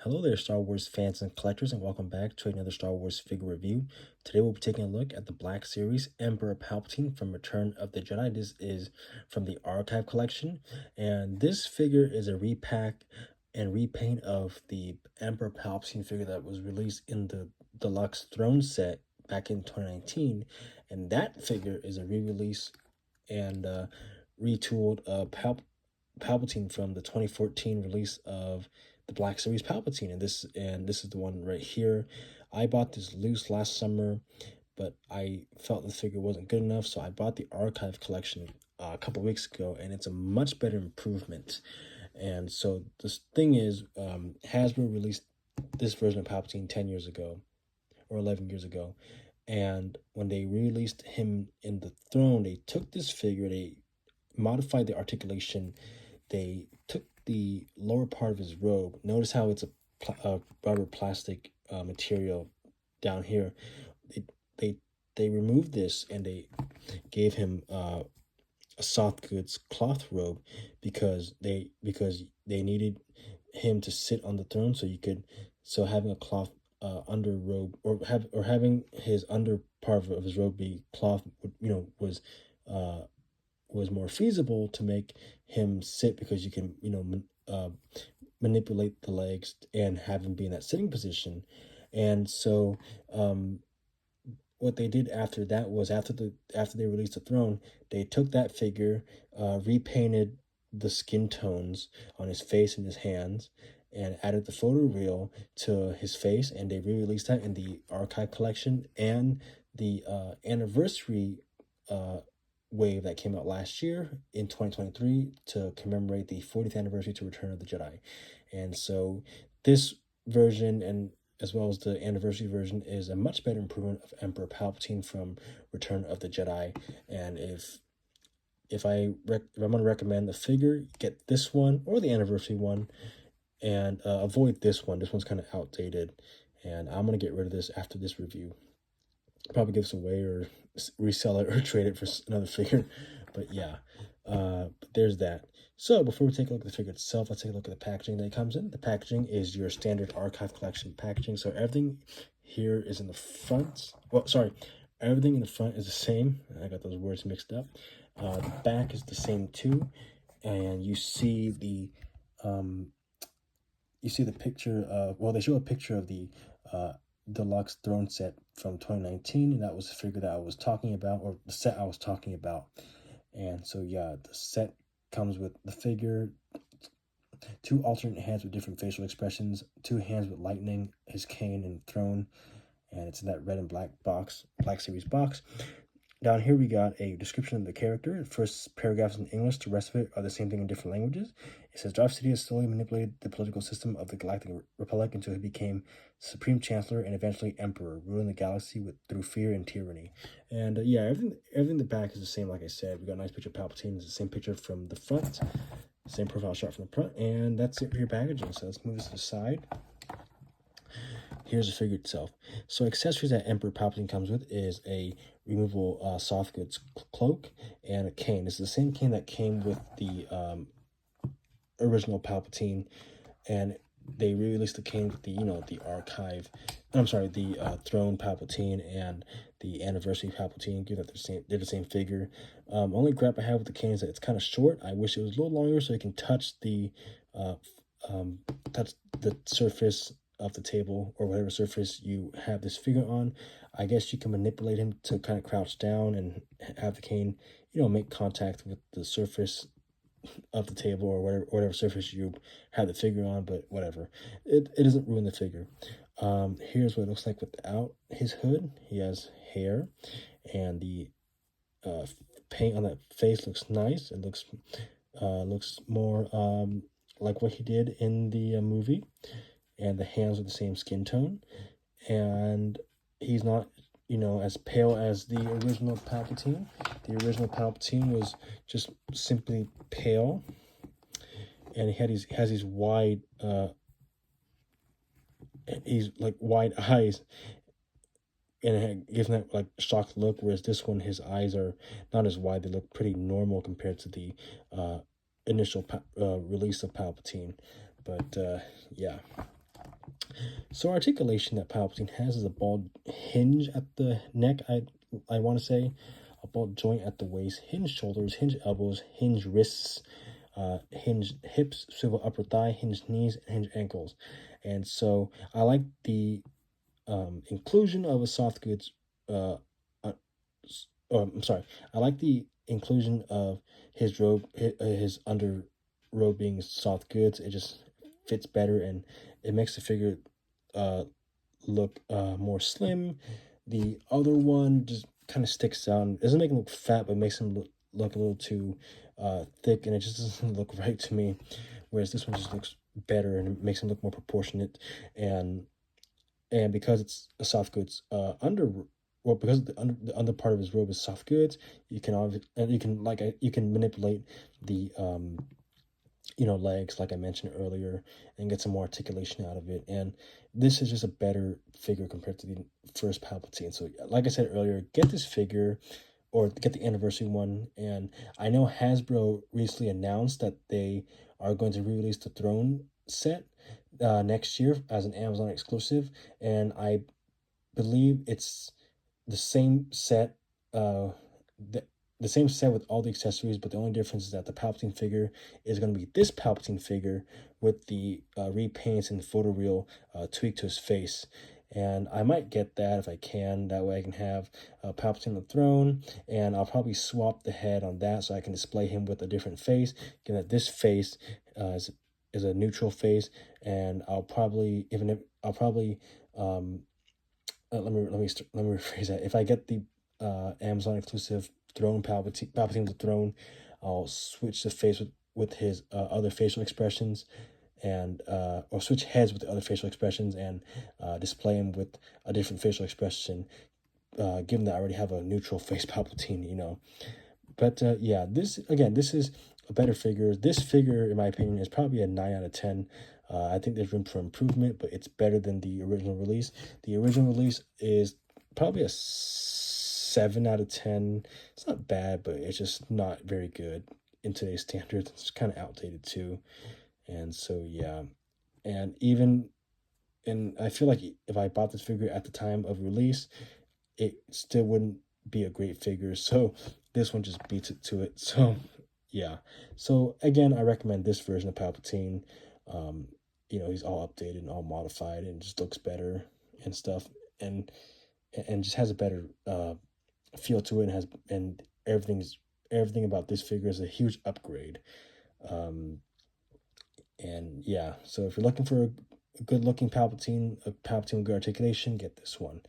Hello there, Star Wars fans and collectors, and welcome back to another Star Wars figure review. Today we'll be taking a look at the Black Series Emperor Palpatine from Return of the Jedi. This is from the Archive Collection, and this figure is a repack and repaint of the Emperor Palpatine figure that was released in the Deluxe Throne set back in 2019, and that figure is a re-release and retooled Palpatine from the 2014 release of the Black Series Palpatine, and this is the one right here. I bought this loose last summer, but I felt the figure wasn't good enough, so I bought the Archive Collection a couple weeks ago, and it's a much better improvement. And so this thing is, Hasbro released this version of Palpatine 10 years ago, or 11 years ago, and when they released him in the throne, they took this figure, they modified the articulation, they took the lower part of his robe. Notice how it's a rubber plastic material down here. They removed this and they gave him a soft goods cloth robe because they needed him to sit on the throne, so having a cloth under robe or having his under part of his robe be cloth was more feasible to make him sit, because you can manipulate the legs and have him be in that sitting position. And so what they did after that was, after they released the throne, they took that figure, repainted the skin tones on his face and his hands, and added the photo reel to his face, and they re-released that in the Archive Collection and the anniversary wave that came out last year in 2023 to commemorate the 40th anniversary to Return of the Jedi. And so this version, and as well as the anniversary version, is a much better improvement of Emperor Palpatine from Return of the Jedi. And if I'm going to recommend the figure, get this one or the anniversary one, and avoid this one. This one's kind of outdated, and I'm going to get rid of this after this review. Probably give this away or resell it or trade it for another figure. But yeah, there's that. So before we take a look at the figure itself, let's take a look at the packaging that it comes in. The packaging is your standard Archive Collection packaging. So everything here is in the front. Well, sorry, everything in the front is the same. I got those words mixed up. The back is the same too, and you see the picture of, well, they show a picture of the Deluxe Throne set from 2019, and that was the figure that I was talking about, or the set I was talking about. And so yeah, the set comes with the figure, two alternate hands with different facial expressions, two hands with lightning, his cane, and throne, and it's in that red and black box, Black Series box. Down here we got a description of the character. The first paragraphs in English, the rest of it are the same thing in different languages. It says, Darth Sidious slowly manipulated the political system of the Galactic Republic until he became Supreme Chancellor and eventually Emperor, ruling the galaxy through fear and tyranny. And yeah, everything in the back is the same. Like I said, we got a nice picture of Palpatine. It's the same picture from the front, same profile shot from the front, and that's it for your packaging. So let's move this to the side. Here's the figure itself. So accessories that Emperor Palpatine comes with is a removable soft goods cloak and a cane. It's the same cane that came with the original Palpatine, and they re-released the cane with the the archive. I'm sorry, the throne Palpatine and the anniversary Palpatine. Give that they're the same figure. Only gripe I have with the cane is that it's kind of short. I wish it was a little longer so it can touch the surface of the table or whatever surface you have this figure on. I guess you can manipulate him to kind of crouch down and have the cane, make contact with the surface of the table or whatever surface you have the figure on, but whatever. It doesn't ruin the figure. Here's what it looks like without his hood. He has hair, and the paint on that face looks nice. It looks more like what he did in the movie, and the hands are the same skin tone, and he's not as pale as the original Palpatine. The original Palpatine was just simply pale, and he has these wide wide eyes, and it gives that like shocked look, whereas this one, his eyes are not as wide. They look pretty normal compared to the initial release of Palpatine. But yeah, So articulation that Palpatine has is a bald hinge at the neck, I want to say, a bald joint at the waist, hinge shoulders, hinge elbows, hinge wrists, hinge hips, swivel upper thigh, hinge knees, and hinge ankles. And so I like the inclusion of a soft goods. Uh, I'm sorry. I like the inclusion of his robe, his under robe being soft goods. It just fits better and it makes the figure uh, look more slim. The other one just kind of sticks out. It doesn't make him look fat, but makes him look a little too thick, and it just doesn't look right to me. Whereas this one just looks better and it makes him look more proportionate, and because it's a soft goods because the under part of his robe is soft goods, you can you can manipulate the legs like I mentioned earlier and get some more articulation out of it. And this is just a better figure compared to the first Palpatine. So like I said earlier, get this figure or get the anniversary one. And I know Hasbro recently announced that they are going to re-release the Throne set next year as an Amazon exclusive, and I believe it's the same set, the, the same set with all the accessories, but the only difference is that the Palpatine figure is going to be this Palpatine figure with the repaints and photoreal tweaked to his face. And I might get that if I can. That way I can have Palpatine on the throne, and I'll probably swap the head on that so I can display him with a different face, given that this face is a neutral face, and I'll probably let me rephrase that. If I get the Amazon exclusive Throne Palpatine the Throne, I'll switch the face with his other facial expressions, and or switch heads with the other facial expressions, and display him with a different facial expression. Given that I already have a neutral face Palpatine, But yeah, this is a better figure. This figure, in my opinion, is probably a 9 out of 10. I think there's room for improvement, but it's better than the original release. The original release is probably a 7 out of 10. It's not bad, but it's just not very good in today's standards. It's kind of outdated too. And so, yeah. And I feel like if I bought this figure at the time of release, it still wouldn't be a great figure. So this one just beats it to it. So yeah. So again, I recommend this version of Palpatine. He's all updated and all modified and just looks better and stuff, and just has a better feel to it, and everything about this figure is a huge upgrade. And yeah, so if you're looking for a good looking Palpatine, a Palpatine with good articulation, get this one.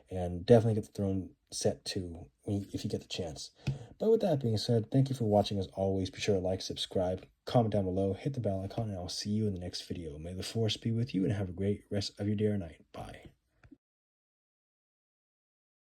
And definitely get the Throne set too if you get the chance. But with that being said, thank you for watching as always. Be sure to like, subscribe, comment down below, hit the bell icon, and I'll see you in the next video. May the Force be with you and have a great rest of your day or night. Bye.